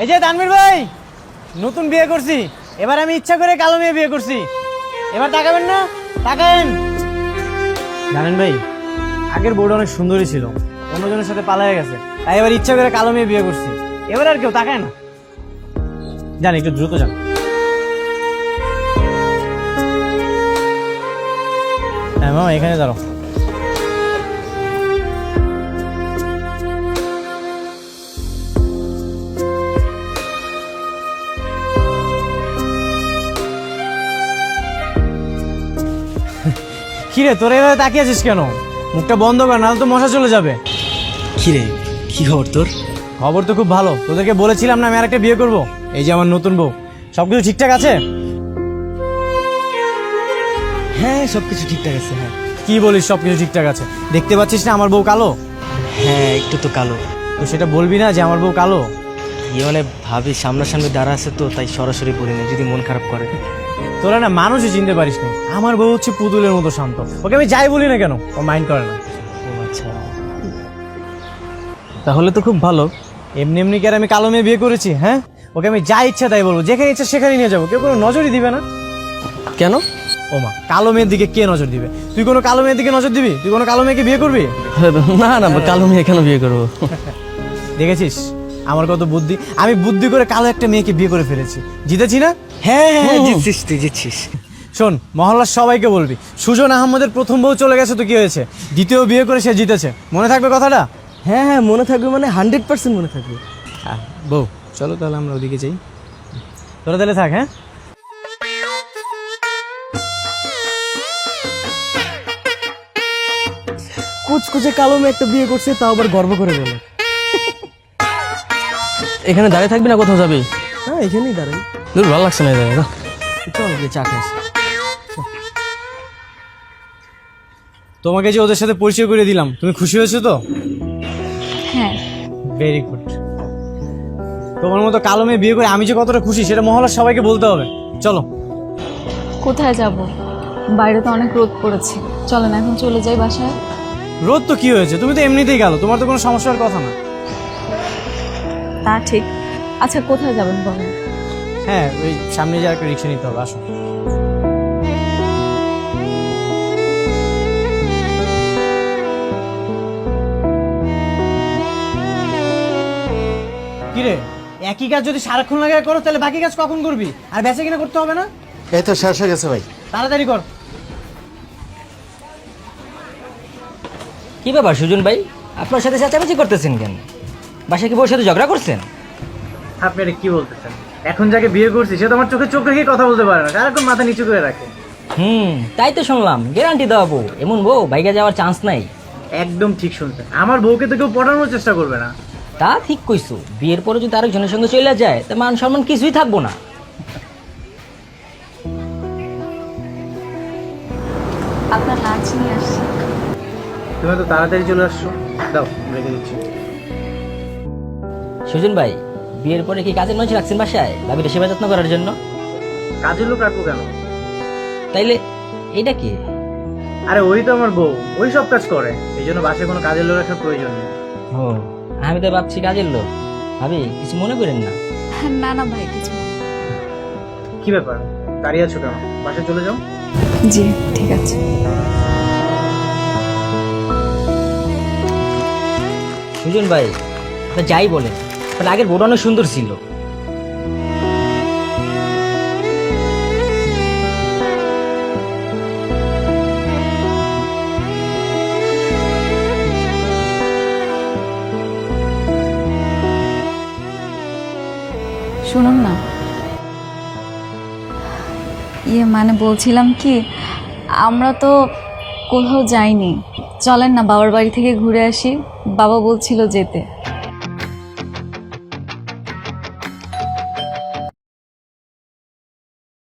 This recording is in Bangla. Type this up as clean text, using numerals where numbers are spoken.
এই যে তানভীর ভাই, নতুন বিয়ে করছি, এবার আমি ইচ্ছা করে কালো মেয়ে বিয়ে করছি। এবার তাকাবেন না? তাকাবেন। জানেন ভাই, আগের বউটা অনেক সুন্দরী ছিল, অন্যজনের সাথে পালায়ে গেছে, তাই এবার ইচ্ছা করে কালো মেয়ে বিয়ে করছি। এবার আর কেউ তাকায় না। জান, একটু দ্রুত যান। হ্যাঁ মামা, এখানে দাঁড়াও। কিরে, তোরা এভাবে তাকিয়ে আছিস কেন? মুখটা বন্ধ কর, নাহলে তো মশা চলে যাবে। কিরে, কি খবর তোর? খবর তো খুব ভালো। তোদেরকে বলেছিলাম না আমি আরেকটা বিয়ে করব। এই যে আমার নতুন বউ। সবকিছু ঠিকঠাক আছে? হ্যাঁ, সবকিছু ঠিকঠাক আছে। হ্যাঁ। কি বলিস সবকিছু ঠিকঠাক আছে? দেখতে পাচ্ছিস না আমার বউ কালো? হ্যাঁ, একটু তো কালো। তো সেটা বলবি না যে আমার বউ কালো? মানে ভাবি সামনাসামনি দাঁড়া আছে তো, তাই সরাসরি বলি না, যদি মন খারাপ করে। তোরা না মানুষই চিনতে পারিস না। আমার বউ হচ্ছে পুতুলের মতো শান্ত, ওকে আমি যাই বলি না কেন ও মাইন্ড করে না। ও আচ্ছা, তাহলে তো খুব ভালো। এমনি এমনি কি আর আমি কালো মেয়ে বিয়ে করেছি? হ্যাঁ, ওকে আমি যা ইচ্ছা তাই বলবো, যেখানে ইচ্ছা সেখানে নিয়ে যাবো, কেউ কোনো নজরই দিবে না। কেন? ও মা, কালো মেয়ের দিকে কে নজর দিবে? তুই কোনো কালো মেয়ের দিকে নজর দিবি? তুই কোনো কালো মেয়েকে বিয়ে করবি? না না, কালো মেয়ে কেন বিয়ে করবো? দেখেছিস আমার কত বুদ্ধি? আমি বুদ্ধি করে কালো একটা মেয়েকে বিয়ে করে ফেলেছি। জিতেছি না? হ্যাঁ হ্যাঁ, জিতছিস তুই, জিতছিস। শোন, মহল্লার সবাইকে বলবি সুজন আহমদের প্রথম বউ চলে গেছে তো কি হয়েছে, দ্বিতীয় বিয়ে করে সে জিতেছে। মনে থাকবে কথাটা? হ্যাঁ হ্যাঁ, মনে থাকবে, মানে 100% মনে থাকবে। বউ চলো তাহলে আমরা ওদিকে যাই। তোরা তাহলে থাক। হ্যাঁ, কুচকুচে কালো মেয়ে একটা বিয়ে করছে, তাও আবার গর্ব করে বলে। এখানে দাঁড়িয়ে থাকবি না, কোথাও যাবি? হ্যাঁ, এখানেই দাঁড়াই। দূর, ভালো লাগছে না এই জায়গায়। চল গিয়ে চা খাস। তোমাকে যে ওদের সাথে পরিচয় করে দিলাম, তুমি খুশি হয়েছো তো? হ্যাঁ। Very good. তোমার মতো কালো মেয়ে বিয়ে করে আমি যে কতটা খুশি সেটা মহল্লার সবাইকে বলতে হবে। চলো। কোথায় যাব? বাইরে তো অনেক রোদ পড়েছে, চলেন এখন চলে যাই বাসায়। রোদ তো কি হয়েছে, তুমি তো এমনিতেই গেলো, তোমার তো কোনো সমস্যার কথা না। তা ঠিক। আচ্ছা কোথায় যাবেন বলেন? হ্যাঁ, ওই সামনে যে একটা রিক্সা নিতে হবে, আসো। কিরে, একই কাজ যদি সারাক্ষণ লাগে করো তাহলে বাকি কাজ কখন করবি? আর বেঁচে কিনা করতে হবে না? এই তো শেষ হয়ে গেছে ভাই। তাড়াতাড়ি কর। কি ব্যাপার সুজন ভাই, আপনার সাথে চেঁচামেচি করতেছেন কেন? বাসায় কি বউর সাথে ঝগড়া করছেন? আপনি এটা কি বলতেছেন? এখন যাকে বিয়ে করছি সে তো আমার চোখে চোখ রেখে কথা বলতে পারে না, সারাক্ষণ মাথা নিচু করে রাখে। তাই তো শুনলাম, গ্যারান্টি দেওয়া বউ, এমন বউ বাইকে যাওয়ার চান্স নাই। একদম ঠিক শুনছেন, আমার বউকে তো কেউ পটানোর চেষ্টা করবে না। তা ঠিক কইছো, বিয়ের পরে যদি আরেকজনের সঙ্গে চলে যায় তা মান সম্মান কিছুই থাকবো না। আপনার লাঞ্চ নিয়ে আসছি। তুমি তো তাড়াতাড়ি চলে আসছো, দাও রেখে দিচ্ছি। সুজন ভাই, বিয়ের পরে কি কাজের মানুষ রাখছেন বাসায় ভাবিটা সেবা যত্ন করার জন্য? কাজের লোক রাখবো কেন? তাইলে এইটা কি? আরে ওই তো আমার বউ, ওই সব কাজ করে, এই জন্য বাসায় কোনো কাজের লোক রাখার প্রয়োজন নেই। ও, আমি তো ভাবছি কাজের লোক। ভাবি কিছু মনে করেন না। না না ভাই, কিছু না। কি ব্যাপার, দাঁড়িয়ে আছো কেন? বাসায় চলে যাও। জি ঠিক আছে। সুজন ভাই, আপনি যাই বলেন, আপনার আগের বউটা অনেক সুন্দর ছিল। শুনুন না, মানে বলছিলাম কি, আমরা তো কোথাও যাইনি, চলেন না বাবার বাড়ি থেকে ঘুরে আসি। বাবা বলছিল যেতে।